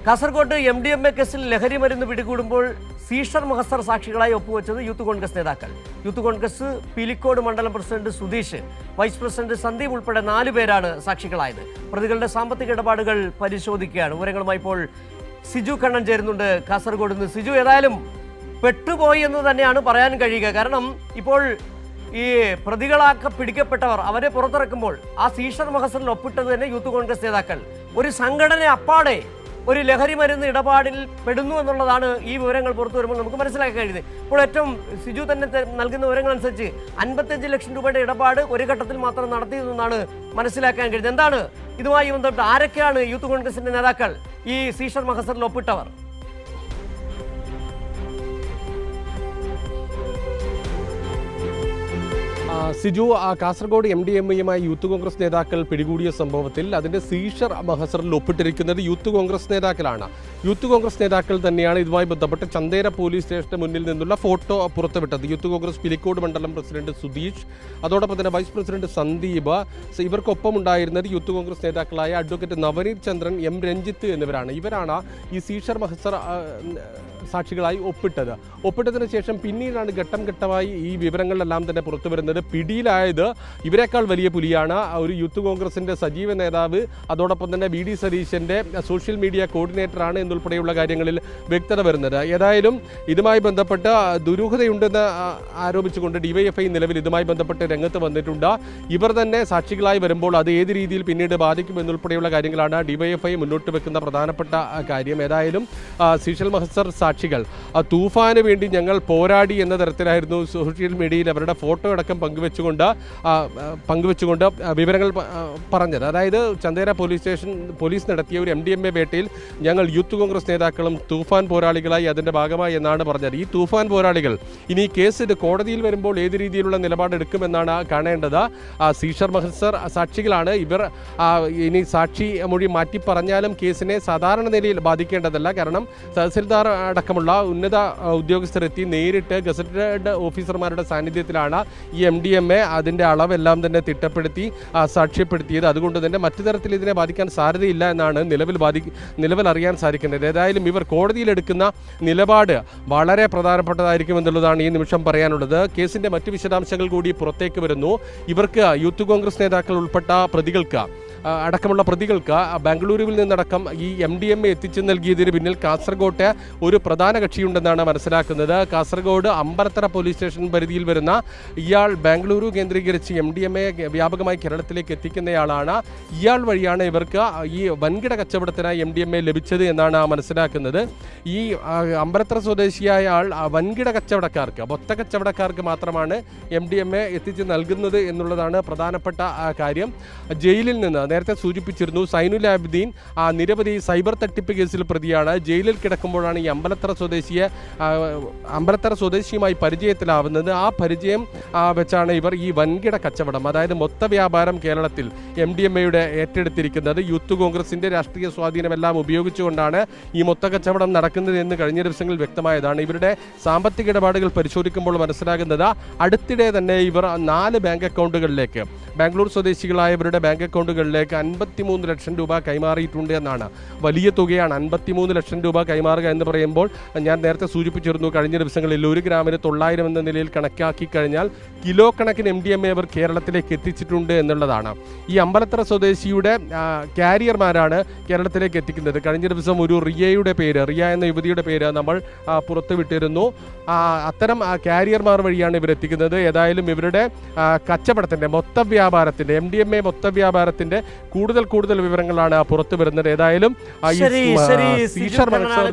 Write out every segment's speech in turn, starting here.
Kasaragod MDMA കേസിൽ ലഹരി മരുന്ന് പിടികൂടുമ്പോൾ സീഷർ മഹസർ സാക്ഷികളായി ഒപ്പുവെച്ചത് യൂത്ത് കോൺഗ്രസ് നേതാക്കൾ. യൂത്ത് കോൺഗ്രസ് പീലിക്കോട് മണ്ഡലം president Sudheesh, vice president Sandeep ഉൾപ്പെടെ 4 പേരാണ് സാക്ഷികളായത്. പ്രതികളുടെ സാമ്പത്തിക ഇടപാടുകൾ പരിശോധിക്കുകയാണ്. വിവരങ്ങളുമായി ഇപ്പോൾ സിജു കണ്ണൻ ചേരുന്നുണ്ട് കാസർഗോഡ് നിന്ന്. സിജു, ഏതായാലും പെട്ടുപോയി എന്ന് തന്നെയാണ് പറയാൻ കഴിയുക. കാരണം ഇപ്പോൾ ഈ പ്രതികളാക്കി പിടിക്കപ്പെട്ടവർ അവരെ പുറത്തിറക്കുമ്പോൾ ആ സീഷർ മഹസറിൽ ഒപ്പിട്ടത് തന്നെ യൂത്ത് കോൺഗ്രസ് നേതാക്കൾ. ഒരു സംഘടന അപ്പാടെ ഒരു ലഹരി മരുന്ന് ഇടപാടിൽ പെടുന്നു എന്നുള്ളതാണ് ഈ വിവരങ്ങൾ പുറത്തു വരുമ്പോൾ നമുക്ക് മനസ്സിലാക്കാൻ കഴിയുന്നത്. ഇപ്പോൾ ഏറ്റവും സിജു തന്നെ നൽകുന്ന വിവരങ്ങൾ അനുസരിച്ച് 55 ലക്ഷം രൂപയുടെ ഇടപാട് ഒരു ഘട്ടത്തിൽ മാത്രം നടത്തിയതെന്നാണ് മനസ്സിലാക്കാൻ കഴിയുന്നത്. എന്താണ് ഇതുമായി ബന്ധപ്പെട്ട് ആരൊക്കെയാണ് യൂത്ത് കോൺഗ്രസിന്റെ നേതാക്കൾ ഈ സീഷർ മഹസറിൽ ഒപ്പിട്ടവർ? സിജു, കാസർഗോഡ് MDMAയുമായി യൂത്ത് കോൺഗ്രസ് നേതാക്കൾ പിടികൂടിയ സംഭവത്തിൽ അതിന്റെ സീഷർ മഹസറിൽ ഒപ്പിട്ടിരിക്കുന്നത് യൂത്ത് കോൺഗ്രസ് നേതാക്കളാണ്. യൂത്ത് കോൺഗ്രസ് നേതാക്കൾ തന്നെയാണ് ഇതുമായി ബന്ധപ്പെട്ട് ചന്തേര പോലീസ് സ്റ്റേഷന് മുന്നിൽ നിന്നുള്ള ഫോട്ടോ പുറത്തുവിട്ടത്. യൂത്ത് കോൺഗ്രസ് പിലിക്കോട് മണ്ഡലം പ്രസിഡന്റ് സുധീഷ്, അതോടൊപ്പം തന്നെ വൈസ് പ്രസിഡന്റ് സന്ദീപ്, ഇവർക്കൊപ്പം ഉണ്ടായിരുന്നത് യൂത്ത് കോൺഗ്രസ് നേതാക്കളായ അഡ്വക്കേറ്റ് നവനീത് ചന്ദ്രൻ, M രഞ്ജിത്ത് എന്നിവരാണ്. ഇവരാണ് ഈ സീഷർ മഹസർ സാക്ഷികളായി ഒപ്പിട്ടതിന് ശേഷം പിന്നീടാണ് ഘട്ടം ഘട്ടമായി ഈ വിവരങ്ങളെല്ലാം തന്നെ പുറത്തു വരുന്നത്. പിടിയിലായത് ഇവരെക്കാൾ വലിയ പുലിയാണ് ഒരു യൂത്ത് കോൺഗ്രസിന്റെ സജീവ നേതാവ്, അതോടൊപ്പം തന്നെ VD സതീശന്റെ സോഷ്യൽ മീഡിയ കോർഡിനേറ്ററാണ് എന്നുൾപ്പെടെയുള്ള കാര്യങ്ങളിൽ വ്യക്തത വരുന്നത്. ഏതായാലും ഇതുമായി ബന്ധപ്പെട്ട് ദുരൂഹതയുണ്ടെന്ന് ആരോപിച്ചുകൊണ്ട് DYFI നിലവിൽ ഇതുമായി ബന്ധപ്പെട്ട് രംഗത്ത് വന്നിട്ടുണ്ട്. ഇവർ തന്നെ സാക്ഷികളായി വരുമ്പോൾ അത് ഏത് രീതിയിൽ പിന്നീട് ബാധിക്കും എന്നുൾപ്പെടെയുള്ള കാര്യങ്ങളാണ് DYFI മുന്നോട്ട് വെക്കുന്ന പ്രധാനപ്പെട്ട കാര്യം. ഏതായാലും സീഷൽ മഹസർ സാക്ഷികൾ തൂഫാന് വേണ്ടി ഞങ്ങൾ പോരാടി എന്ന തരത്തിലായിരുന്നു സോഷ്യൽ മീഡിയയിൽ അവരുടെ ഫോട്ടോ അടക്കം പങ്കുവെച്ചുകൊണ്ട് വിവരങ്ങൾ പറഞ്ഞത്. അതായത് ചന്തേര പോലീസ് നടത്തിയ ഒരു MDMA വേട്ടയിൽ ഞങ്ങൾ യൂത്ത് കോൺഗ്രസ് നേതാക്കളും തൂഫാൻ പോരാളികളായി അതിൻ്റെ ഭാഗമായി എന്നാണ് പറഞ്ഞത്. ഈ തൂഫാൻ പോരാളികൾ ഇനി കേസ് കോടതിയിൽ വരുമ്പോൾ ഏത് രീതിയിലുള്ള നിലപാടെടുക്കുമെന്നാണ് കാണേണ്ടത്. സീഷർ മഹസർ സാക്ഷികളാണ് ഇവർ. ഇനി സാക്ഷി മൊഴി മാറ്റി പറഞ്ഞാലും കേസിനെ സാധാരണ നിലയിൽ ബാധിക്കേണ്ടതല്ല. കാരണം തഹസിൽദാർ അടക്കമുള്ള ഉന്നത ഉദ്യോഗസ്ഥരെത്തി നേരിട്ട് ഗസറ്റഡ് ഓഫീസർമാരുടെ സാന്നിധ്യത്തിലാണ് ഈ MDMA അതിൻ്റെ അളവെല്ലാം തന്നെ തിട്ടപ്പെടുത്തി സാക്ഷ്യപ്പെടുത്തിയത്. അതുകൊണ്ട് തന്നെ മറ്റു തരത്തിൽ ഇതിനെ ബാധിക്കാൻ സാധ്യതയില്ല എന്നാണ് നിലവിൽ അറിയാൻ സാധിക്കുന്നത്. ഏതായാലും ഇവർ കോടതിയിലെടുക്കുന്ന നിലപാട് വളരെ പ്രധാനപ്പെട്ടതായിരിക്കും എന്നുള്ളതാണ് ഈ നിമിഷം പറയാനുള്ളത്. കേസിൻ്റെ മറ്റു വിശദാംശങ്ങൾ കൂടി പുറത്തേക്ക് വരുന്നു. ഇവർക്ക് യൂത്ത് കോൺഗ്രസ് നേതാക്കൾ ഉൾപ്പെട്ട അടക്കമുള്ള പ്രതികൾക്ക് ബാംഗ്ലൂരുവിൽ നിന്നടക്കം ഈ MDMA എത്തിച്ചു നൽകിയതിന് പിന്നിൽ കാസർഗോട്ടെ ഒരു പ്രധാന കക്ഷിയുണ്ടെന്നാണ് മനസ്സിലാക്കുന്നത്. കാസർഗോഡ് അമ്പലത്തറ പോലീസ് സ്റ്റേഷൻ പരിധിയിൽ വരുന്ന ഇയാൾ ബാംഗ്ലൂരു കേന്ദ്രീകരിച്ച് MDMA വ്യാപകമായി കേരളത്തിലേക്ക് എത്തിക്കുന്നയാളാണ്. ഇയാൾ വഴിയാണ് ഇവർക്ക് ഈ വൻകിട കച്ചവടത്തിനായി MDMA ലഭിച്ചത് എന്നാണ് മനസ്സിലാക്കുന്നത്. ഈ അമ്പലത്തറ സ്വദേശിയായ ആൾ വൻകിട കച്ചവടക്കാർക്ക്, മൊത്ത കച്ചവടക്കാർക്ക് മാത്രമാണ് MDMA എത്തിച്ച് നൽകുന്നത് എന്നുള്ളതാണ് പ്രധാനപ്പെട്ട കാര്യം. ജയിലിൽ നിന്ന് നേരത്തെ സൂചിപ്പിച്ചിരുന്നു സൈനുൽ ആബിദീൻ നിരവധി സൈബർ തട്ടിപ്പ് കേസിൽ പ്രതിയാണ്. ജയിലിൽ കിടക്കുമ്പോഴാണ് ഈ അമ്പലത്തറ സ്വദേശിയുമായി പരിചയത്തിലാവുന്നത്. ആ പരിചയം വെച്ചാണ് ഇവർ ഈ വൻകിട കച്ചവടം, അതായത് മൊത്ത വ്യാപാരം കേരളത്തിൽ MDMAയുടെ ഏറ്റെടുത്തിരിക്കുന്നത്. യൂത്ത് കോൺഗ്രസിന്റെ രാഷ്ട്രീയ സ്വാധീനമെല്ലാം ഉപയോഗിച്ചുകൊണ്ടാണ് ഈ മൊത്ത കച്ചവടം നടക്കുന്നത് എന്ന് കഴിഞ്ഞ ദിവസങ്ങളിൽ വ്യക്തമായതാണ്. ഇവരുടെ സാമ്പത്തിക ഇടപാടുകൾ പരിശോധിക്കുമ്പോൾ മനസ്സിലാകുന്നത് അടുത്തിടെ തന്നെ ഇവർ 4 ബാങ്ക് അക്കൗണ്ടുകളിലേക്ക്, ബാംഗ്ലൂർ സ്വദേശികളായവരുടെ ബാങ്ക് അക്കൗണ്ടുകളിലേക്ക് 53 ലക്ഷം രൂപ കൈമാറിയിട്ടുണ്ട് എന്നാണ്. വലിയ തുകയാണ് 53 ലക്ഷം രൂപ കൈമാറുക എന്ന് പറയുമ്പോൾ. ഞാൻ നേരത്തെ സൂചിപ്പിച്ചിരുന്നു കഴിഞ്ഞ ദിവസങ്ങളിൽ 1 ഗ്രാമിന് 900 എന്ന നിലയിൽ കണക്കാക്കി കഴിഞ്ഞാൽ കിലോ കണക്കിന് MDMA അവർ കേരളത്തിലേക്ക് എത്തിച്ചിട്ടുണ്ട് എന്നുള്ളതാണ്. ഈ അമ്പലത്തറ സ്വദേശിയുടെ കാരിയർമാരാണ് കേരളത്തിലേക്ക് എത്തിക്കുന്നത്. കഴിഞ്ഞ ദിവസം ഒരു റിയ എന്ന യുവതിയുടെ പേര് നമ്മൾ പുറത്തുവിട്ടിരുന്നു. അത്തരം കാരിയർമാർ വഴിയാണ് ഇവർ എത്തിക്കുന്നത്. ഏതായാലും ഇവരുടെ കച്ചവടത്തിൻ്റെ MDMA മൊത്ത വ്യാപാരത്തിന്റെ കൂടുതൽ വിവരങ്ങളാണ് പുറത്തു വരുന്നത്. ഏതായാലും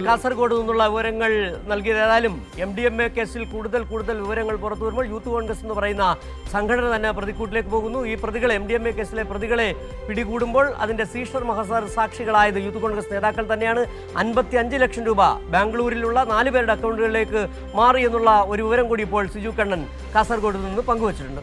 കാസർഗോഡ് നിന്നുള്ള വിവരങ്ങൾ നൽകിയത്. ഏതായാലും MDMA കേസിൽ കൂടുതൽ വിവരങ്ങൾ പുറത്തു വരുമ്പോൾ യൂത്ത് കോൺഗ്രസ് എന്ന് പറയുന്ന സംഘടന തന്നെ പ്രതിക്കൂട്ടിലേക്ക് പോകുന്നു. ഈ MDMA കേസിലെ പ്രതികളെ പിടികൂടുമ്പോൾ അതിന്റെ സീഷർ മഹസർ സാക്ഷികളായത് യൂത്ത് കോൺഗ്രസ് നേതാക്കൾ തന്നെയാണ്. 55 ലക്ഷം രൂപ ബാംഗ്ലൂരിലുള്ള 4 പേരുടെ അക്കൗണ്ടുകളിലേക്ക് മാറി എന്നുള്ള ഒരു വിവരം കൂടി ഇപ്പോൾ സിജു കണ്ണൻ കാസർഗോഡ് നിന്ന് പങ്കുവച്ചിട്ടുണ്ട്.